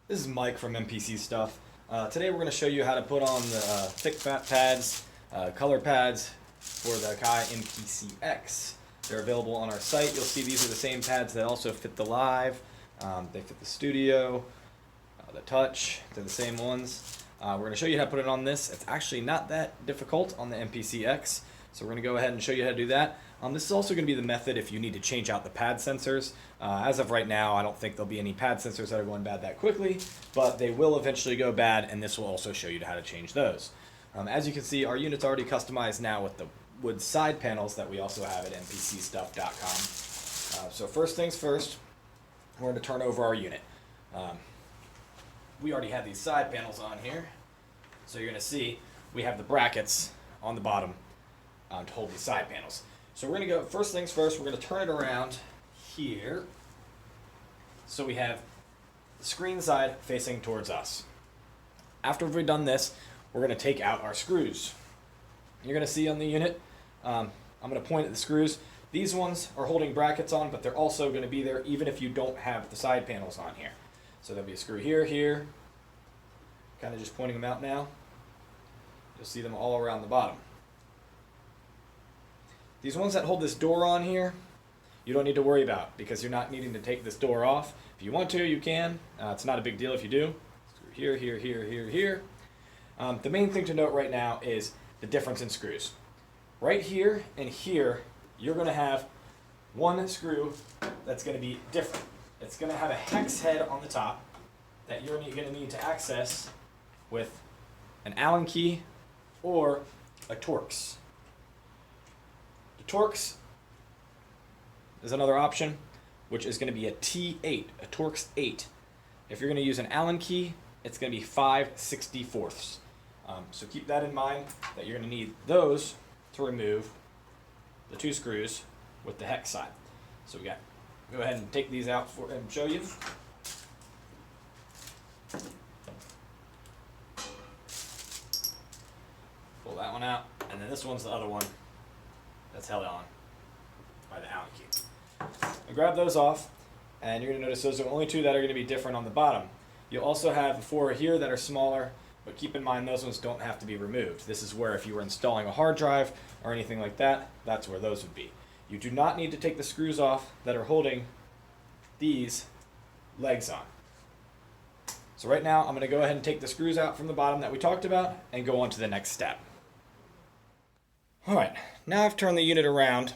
This is Mike from MPC Stuff. Today we're going to show you how to put on the thick fat pads, color pads for the Akai MPCX. They're available on our site. You'll see these are the same pads that also fit the Live. They fit the Studio, the Touch. They're the same ones. We're going to show you how to put it on this. It's actually not that difficult on the MPCX. So we're going to go ahead and show you how to do that. This is also going to be the method if you need to change out the pad sensors. As of right now, I don't think there'll be any pad sensors that are going bad that quickly, but they will eventually go bad, and this will also show you how to change those. As you can see, our unit's already customized now with the wood side panels that we also have at MPCstuff.com. So first things first, we're going to turn over our unit. We already have these side panels on here, so you're going to see we have the brackets on the bottom to hold these side panels. So we're going to go, first things first, we're going to turn it around here so we have the screen side facing towards us. After we've done this, we're going to take out our screws. You're going to see on the unit, I'm going to point at the screws. These ones are holding brackets on, but they're also going to be there even if you don't have the side panels on here. So there'll be a screw here, here, kind of just pointing them out now. You'll see them all around the bottom. These ones that hold this door on here, you don't need to worry about because you're not needing to take this door off. If you want to, you can. It's not a big deal if you do. Screw here, here, here, here, here. The main thing to note right now is the difference in screws. Right here and here, you're going to have one screw that's going to be different. It's going to have a hex head on the top that you're going to need to access with an Allen key or a Torx. Torx is another option, which is going to be a T8, a Torx 8. If you're going to use an Allen key, it's going to be 5/64. So keep that in mind that you're going to need those to remove the two screws with the hex side. So we got, go ahead and take these out and show you. Pull that one out, and then this one's the other one that's held on by the Allen key. Now grab those off, and you're going to notice those are the only two that are going to be different on the bottom. You'll also have four here that are smaller, but keep in mind those ones don't have to be removed. This is where if you were installing a hard drive or anything like that, that's where those would be. You do not need to take the screws off that are holding these legs on. So right now I'm going to go ahead and take the screws out from the bottom that we talked about and go on to the next step. Alright, now I've turned the unit around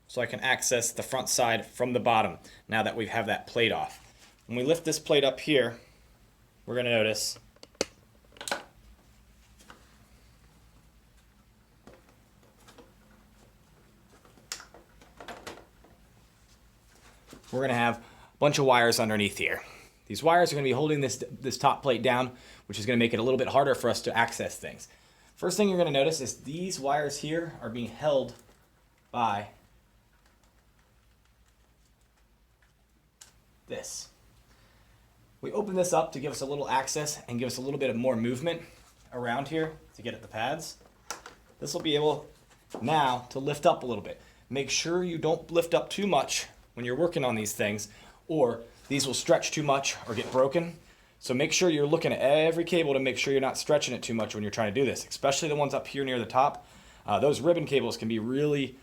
so I can access the front side from the bottom now that we have that plate off. When we lift this plate up here, we're going to notice we're going to have a bunch of wires underneath here. These wires are going to be holding this top plate down, which is going to make it a little bit harder for us to access things. First thing you're going to notice is these wires here are being held by this. We open this up to give us a little access and give us a little bit of more movement around here to get at the pads. This will be able now to lift up a little bit. Make sure you don't lift up too much when you're working on these things, or these will stretch too much or get broken. So make sure you're looking at every cable to make sure you're not stretching it too much when you're trying to do this, especially the ones up here near the top. Those ribbon cables can be really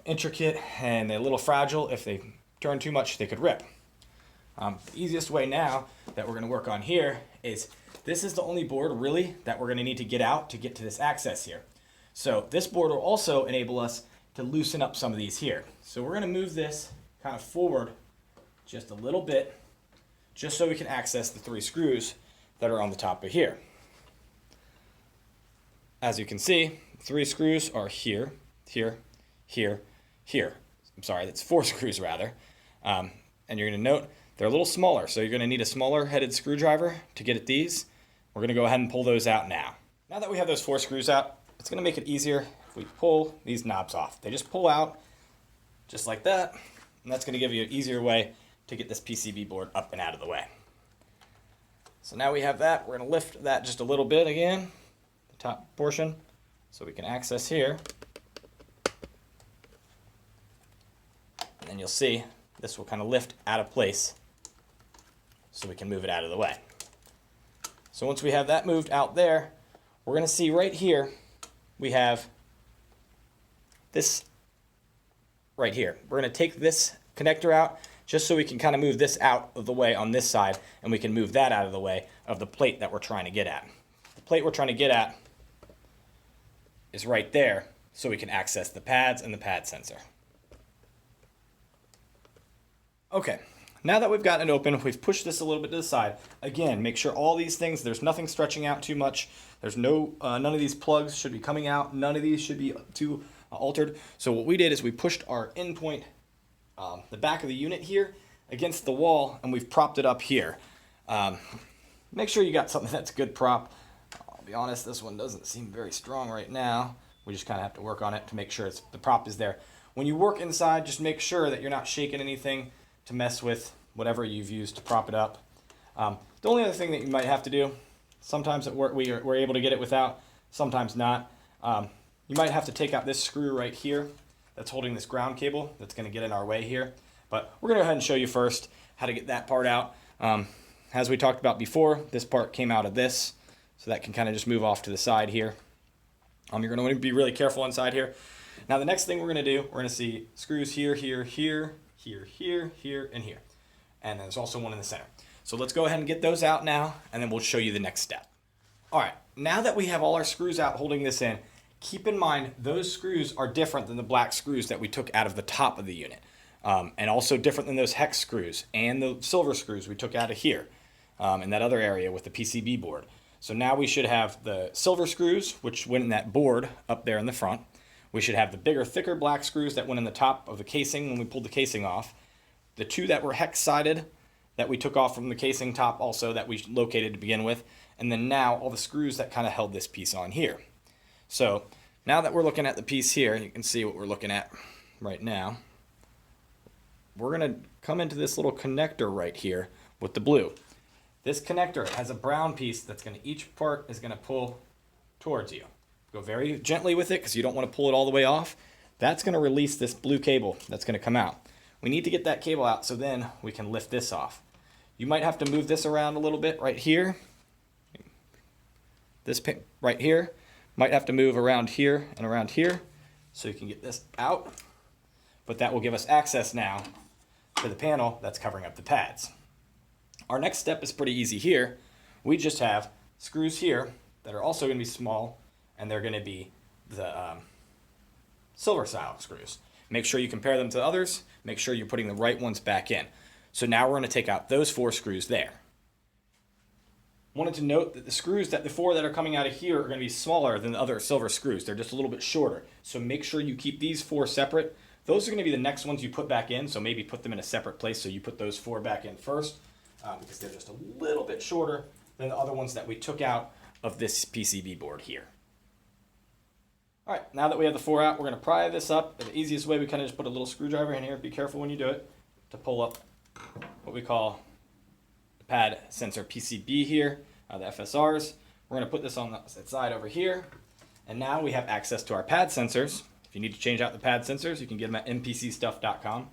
intricate and they're a little fragile. If they turn too much, they could rip. The easiest way now that we're going to work on here is this is the only board really that we're going to need to get out to get to this access here. So this board will also enable us to loosen up some of these here. So we're going to move this kind of forward just a little bit, just so we can access the three screws that are on the top of here. As you can see, three screws are here, here, here, here. I'm sorry, that's four screws rather. And you're going to note they're a little smaller, so you're going to need a smaller headed screwdriver to get at these. We're going to go ahead and pull those out now. Now that we have those four screws out, it's going to make it easier if we pull these knobs off. They just pull out just like that, and that's going to give you an easier way to get this PCB board up and out of the way. So now we have that. We're going to lift that just a little bit again, the top portion, so we can access here. And then you'll see this will kind of lift out of place so we can move it out of the way. So once we have that moved out there, we're going to see right here, we have this right here. We're going to take this connector out just so we can kind of move this out of the way on this side, and we can move that out of the way of the plate that we're trying to get at. The plate we're trying to get at is right there, so we can access the pads and the pad sensor. Okay, now that we've gotten it open, we've pushed this a little bit to the side. Again, make sure all these things, there's nothing stretching out too much. There's none of these plugs should be coming out. None of these should be too altered. So what we did is we pushed our endpoint, the back of the unit here, against the wall, and we've propped it up here. Make sure you got something that's a good prop. I'll be honest, this one doesn't seem very strong right now. We just kind of have to work on it to make sure the prop is there. When you work inside, just make sure that you're not shaking anything to mess with whatever you've used to prop it up. The only other thing that you might have to do, sometimes we're able to get it without, sometimes not. You might have to take out this screw right here that's holding this ground cable that's going to get in our way here. But we're going to go ahead and show you first how to get that part out. As we talked about before, this part came out of this, so that can kind of just move off to the side here. You're going to want to be really careful inside here. Now the next thing we're going to do, we're going to see screws here, here, here, here, here, here, and here. And there's also one in the center. So let's go ahead and get those out now, and then we'll show you the next step. All right, now that we have all our screws out holding this in, keep in mind those screws are different than the black screws that we took out of the top of the unit. And also different than those hex screws and the silver screws we took out of here in that other area with the PCB board. So now we should have the silver screws, which went in that board up there in the front. We should have the bigger, thicker black screws that went in the top of the casing when we pulled the casing off. The two that were hex-sided that we took off from the casing top also that we located to begin with. And then now all the screws that kind of held this piece on here. So now that we're looking at the piece here, you can see what we're looking at right now. We're going to come into this little connector right here with the blue. This connector has a brown piece that's going to, each part is going to pull towards you. Go very gently with it because you don't want to pull it all the way off. That's going to release this blue cable that's going to come out. We need to get that cable out so then we can lift this off. You might have to move this around a little bit right here. This pin right here might have to move around here and around here so you can get this out. But that will give us access now to the panel that's covering up the pads. Our next step is pretty easy here. We just have screws here that are also going to be small, and they're going to be the silver style screws. Make sure you compare them to others. Make sure you're putting the right ones back in. So now we're going to take out those 4 screws there. Wanted to note that the 4 that are coming out of here are going to be smaller than the other silver screws. They're just a little bit shorter. So make sure you keep these 4 separate. Those are going to be the next ones you put back in, so maybe put them in a separate place so you put those 4 back in first. Because they're just a little bit shorter than the other ones that we took out of this PCB board here. All right, now that we have the 4 out, we're going to pry this up. The easiest way, we kind of just put a little screwdriver in here. Be careful when you do it to pull up what we call the pad sensor PCB here, the FSRs. We're going to put this on the side over here. And now we have access to our pad sensors. If you need to change out the pad sensors, you can get them at MPCstuff.com.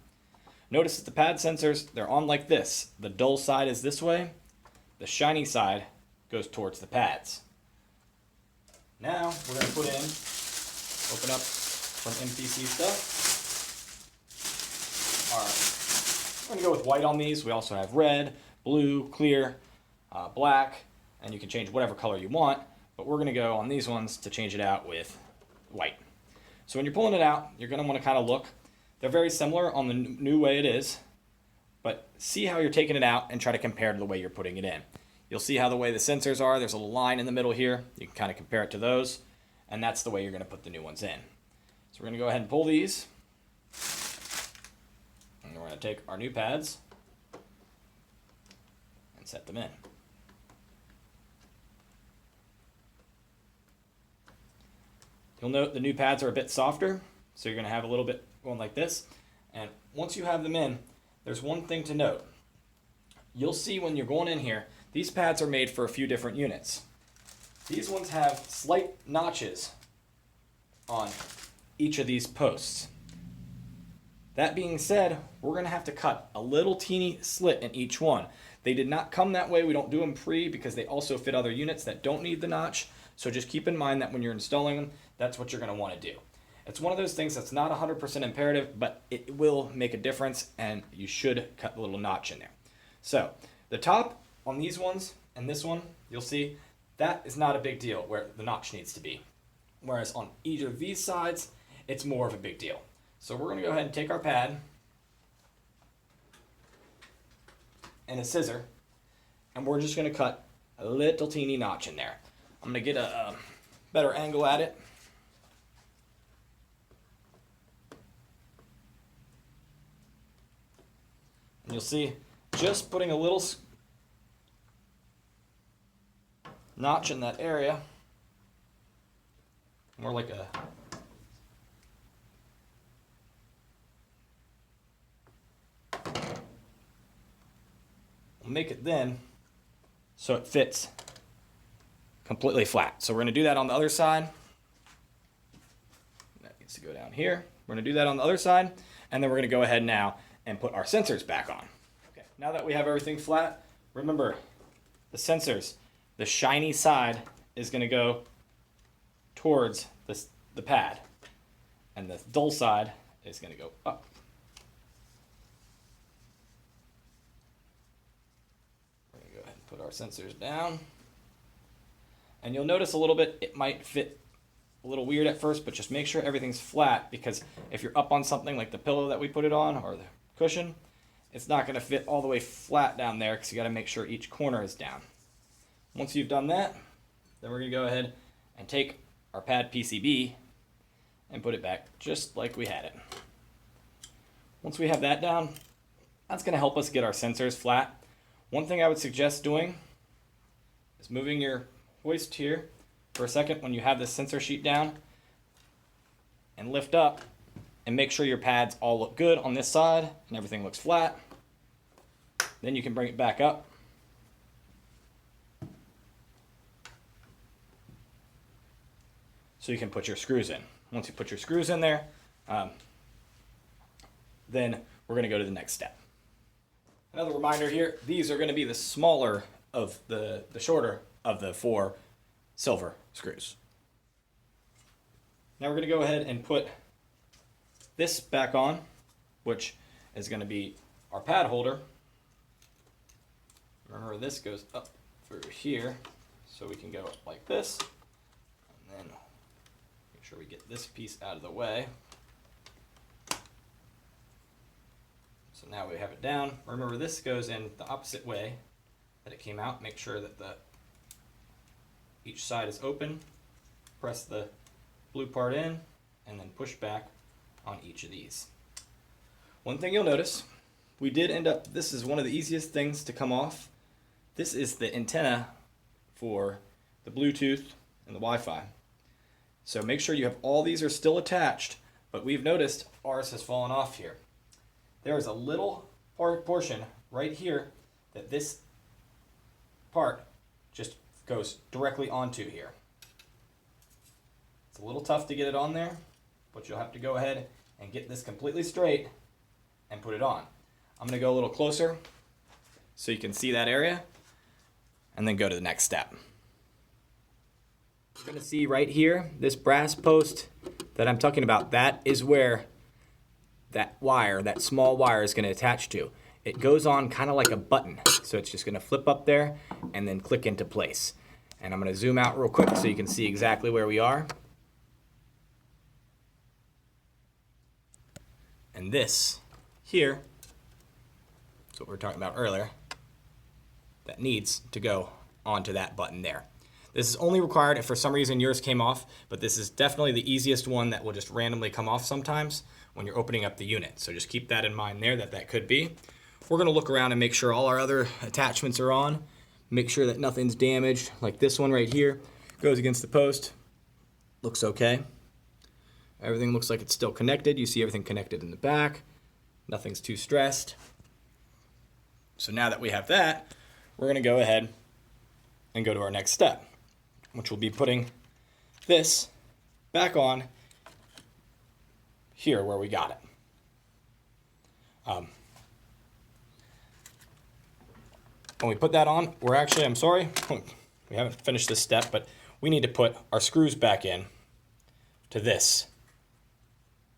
Notice that the pad sensors, they're on like this. The dull side is this way. The shiny side goes towards the pads. Now we're going to put in, open up from MPCstuff. We're going to go with white on these. We also have red, blue, clear, black, and you can change whatever color you want. But we're going to go on these ones to change it out with white. So when you're pulling it out, you're going to want to kind of look. They're very similar on the new way it is, but see how you're taking it out and try to compare to the way you're putting it in. You'll see how the way the sensors are, there's a little line in the middle here. You can kind of compare it to those, and that's the way you're going to put the new ones in. So we're going to go ahead and pull these, and we're going to take our new pads and set them in. You'll note the new pads are a bit softer, so you're going to have a little bit going like this. And once you have them in, there's one thing to note. You'll see when you're going in here, these pads are made for a few different units. These ones have slight notches on each of these posts. That being said, we're going to have to cut a little teeny slit in each one. They did not come that way. We don't do them pre because they also fit other units that don't need the notch. So just keep in mind that when you're installing them, that's what you're going to want to do. It's one of those things that's not 100% imperative, but it will make a difference, and you should cut the little notch in there. So the top on these ones and this one, you'll see that is not a big deal where the notch needs to be. Whereas on either of these sides, it's more of a big deal. So we're going to go ahead and take our pad and a scissor, and we're just going to cut a little teeny notch in there. I'm going to get a better angle at it. And you'll see just putting a little notch in that area, more like a we'll make it then so it fits completely flat. So we're going to do that on the other side. That needs to go down here. We're going to do that on the other side, and then we're going to go ahead now and put our sensors back on. Okay, now that we have everything flat, remember the sensors, the shiny side is going to go towards the pad, and the dull side is going to go up. We're going to go ahead and put our sensors down. And you'll notice a little bit, it might fit a little weird at first, but just make sure everything's flat, because if you're up on something like the pillow that we put it on or the cushion, it's not going to fit all the way flat down there because you got to make sure each corner is down. Once you've done that, then we're going to go ahead and take our pad PCB and put it back just like we had it. Once we have that down, that's going to help us get our sensors flat. One thing I would suggest doing is moving your hoist here for a second when you have this sensor sheet down, and lift up and make sure your pads all look good on this side and everything looks flat. Then you can bring it back up. So you can put your screws in. Once you put your screws in there, then we're going to go to the next step. Another reminder here, these are going to be the smaller of the shorter of the 4 silver screws. Now we're going to go ahead and put this back on, which is going to be our pad holder. Remember, this goes up through here, so we can go up like this, and then make sure we get this piece out of the way. So now we have it down. Remember, this goes in the opposite way that it came out. Make sure that each side is open. Press the blue part in, and then push back on each of these. One thing you'll notice, we did end up, this is one of the easiest things to come off. This is the antenna for the Bluetooth and the Wi-Fi. So make sure you have all these are still attached, but we've noticed ours has fallen off here. There is a little portion right here that this part just goes directly onto here. It's a little tough to get it on there, but you'll have to go ahead and get this completely straight and put it on. I'm going to go a little closer so you can see that area, and then go to the next step. You're going to see right here, this brass post that I'm talking about, that is where that wire, that small wire, is going to attach to. It goes on kind of like a button, so it's just going to flip up there and then click into place. And I'm going to zoom out real quick so you can see exactly where we are. And this here is what we were talking about earlier, that needs to go onto that button there. This is only required if for some reason yours came off, but this is definitely the easiest one that will just randomly come off sometimes when you're opening up the unit. So just keep that in mind there, that could be. We're going to look around and make sure all our other attachments are on. Make sure that nothing's damaged, like this one right here goes against the post. Looks okay. Everything looks like it's still connected. You see everything connected in the back. Nothing's too stressed. So now that we have that, we're going to go ahead and go to our next step, which will be putting this back on here where we got it. when we put that on, we're actually, I'm sorry, we haven't finished this step, but we need to put our screws back in to this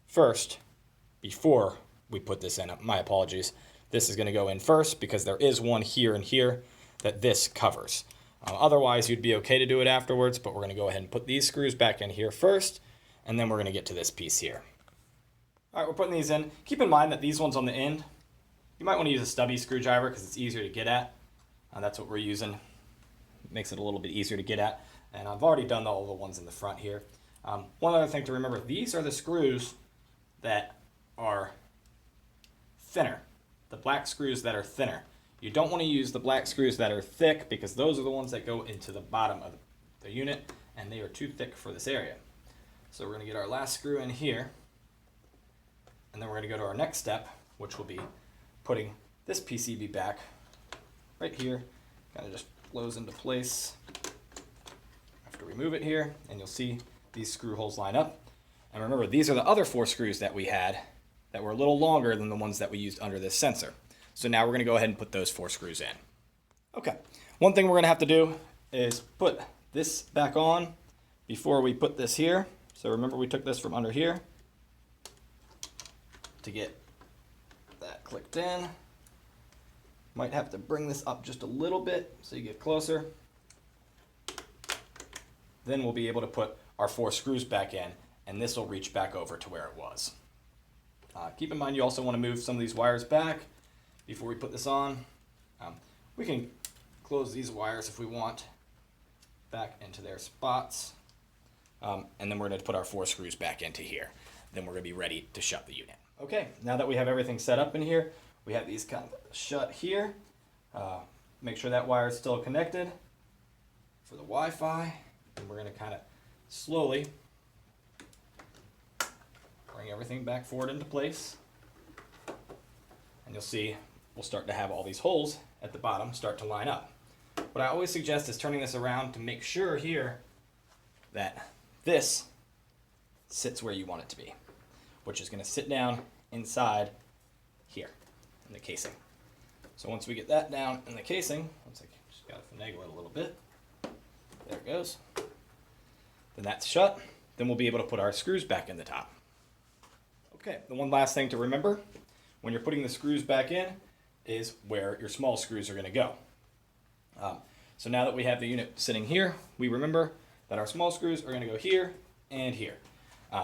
first before we put this in. My apologies. This is going to go in first because there is one here and here that this covers. Otherwise, you'd be okay to do it afterwards, but we're going to go ahead and put these screws back in here first, and then we're going to get to this piece here. All right, we're putting these in. Keep in mind that these ones on the end, you might want to use a stubby screwdriver because it's easier to get at. That's what we're using. It makes it a little bit easier to get at. And I've already done all the ones in the front here. One other thing to remember, these are the screws that are thinner. The black screws that are thinner. You don't want to use the black screws that are thick because those are the ones that go into the bottom of the unit and they are too thick for this area. So we're going to get our last screw in here and then we're going to go to our next step, which will be putting this PCB back right here. Kind of just flows into place after we move it here, and you'll see these screw holes line up. And remember, these are the other 4 screws that we had that were a little longer than the ones that we used under this sensor. So now we're going to go ahead and put those 4 screws in. Okay, one thing we're going to have to do is put this back on before we put this here. So remember, we took this from under here to get that clicked in. Might have to bring this up just a little bit so you get closer. Then we'll be able to put our 4 screws back in, and this will reach back over to where it was. Keep in mind you also want to move some of these wires back before we put this on. We can close these wires if we want back into their spots. And then we're going to put our 4 screws back into here. Then we're going to be ready to shut the unit. Okay, now that we have everything set up in here, we have these kind of shut here. Make sure that wire is still connected for the Wi-Fi. And we're going to kind of slowly bring everything back forward into place. And you'll see we'll start to have all these holes at the bottom start to line up. What I always suggest is turning this around to make sure here that this sits where you want it to be, which is going to sit down inside here in the casing. So once we get that down in the casing, once I just got to finagle it a little bit, there it goes. Then that's shut. Then we'll be able to put our screws back in the top. Okay, the one last thing to remember when you're putting the screws back in is where your small screws are going to go. So now that we have the unit sitting here, we remember that our small screws are going to go here and here.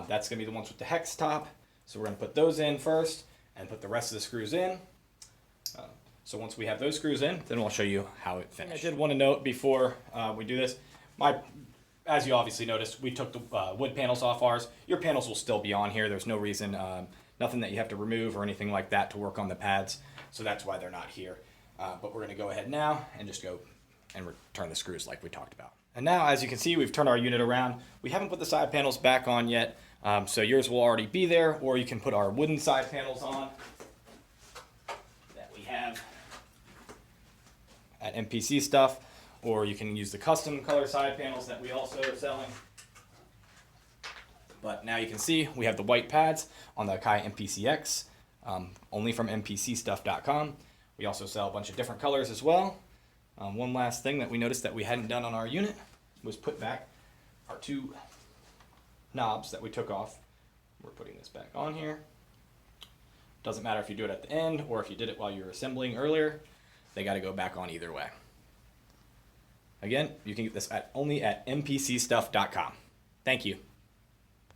That's going to be the ones with the hex top. So we're going to put those in first and put the rest of the screws in. So once we have those screws in, then we'll show you how it finished. I did want to note before we do this, as you obviously noticed, we took the wood panels off ours. Your panels will still be on here. There's no reason, nothing that you have to remove or anything like that to work on the pads. So that's why they're not here. But we're going to go ahead now and just go and return the screws like we talked about. And now, as you can see, we've turned our unit around. We haven't put the side panels back on yet, so yours will already be there, or you can put our wooden side panels on that we have at MPCstuff, or you can use the custom color side panels that we also are selling. But now you can see we have the white pads on the Akai MPCX, only from MPCstuff.com. We also sell a bunch of different colors as well. One last thing that we noticed that we hadn't done on our unit was put back our 2 knobs that we took off. We're putting this back on here. Doesn't matter if you do it at the end or if you did it while you were assembling earlier. They got to go back on either way. Again, you can get this only at MPCstuff.com. Thank you.